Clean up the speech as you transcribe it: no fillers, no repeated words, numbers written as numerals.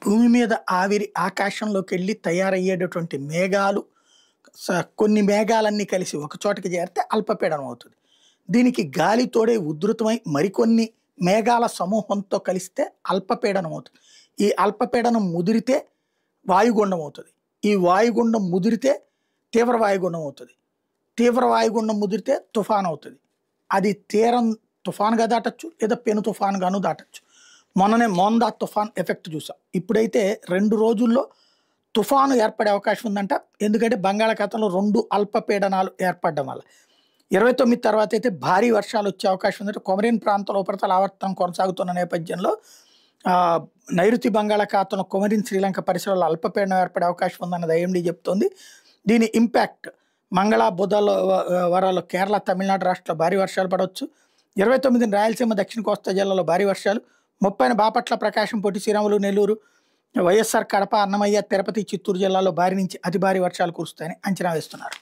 భూమి మీద ఆవిరి ఆకాశంలోకెళ్ళి తయారయ్యేటటువంటి మేఘాలు కొన్ని మేఘాలన్నీ కలిసి ఒక చోటకి చేరితే అల్పపీడనం అవుతుంది. దీనికి గాలి తోడే ఉధృతమై మరికొన్ని మేఘాల సమూహంతో కలిస్తే అల్పపీడనం అవుతుంది. ఈ అల్పపీడనం ముదిరితే వాయుగుండం అవుతుంది. ఈ వాయుగుండం ముదిరితే తీవ్ర వాయుగుండం అవుతుంది. తీవ్ర వాయుగుండం ముదిరితే తుఫాన్ అవుతుంది. అది తీరం తుఫాన్‌గా దాటొచ్చు, లేదా పెను తుఫాన్‌గాను దాటొచ్చు. మొన్ననే మోందా తుఫాన్ ఎఫెక్ట్ చూసాం. ఇప్పుడైతే 2 రోజుల్లో తుఫాను ఏర్పడే అవకాశం ఉందంట. ఎందుకంటే బంగాళాఖాతంలో 2 అల్పపీడనాలు ఏర్పడడం వల్ల. 29 తర్వాత అయితే భారీ వర్షాలు వచ్చే అవకాశం ఉందంటే కొమరిన్ ప్రాంతంలో ఉపరితల ఆవర్తనం కొనసాగుతున్న నేపథ్యంలో నైరుతి బంగాళాఖాతంలో కొమరిన్ శ్రీలంక పరిసరాల్లో అల్పపీడనం ఏర్పడే అవకాశం ఉందన్నది ఐఎండీ చెప్తోంది. దీని ఇంపాక్ట్ మంగళ బుధల వారాల్లో కేరళ, తమిళనాడు రాష్ట్రాల్లో భారీ వర్షాలు పడవచ్చు. 29న రాయలసీమ, దక్షిణ కోస్తా జిల్లాలో భారీ వర్షాలు, 30న బాపట్ల, ప్రకాశం, పొట్టి శ్రీరాములు, నెల్లూరు, వైఎస్ఆర్ కడప, అన్నమయ్య, తిరుపతి, చిత్తూరు జిల్లాలో భారీ నుంచి అతి భారీ వర్షాలు కురుస్తాయని అంచనా వేస్తున్నారు.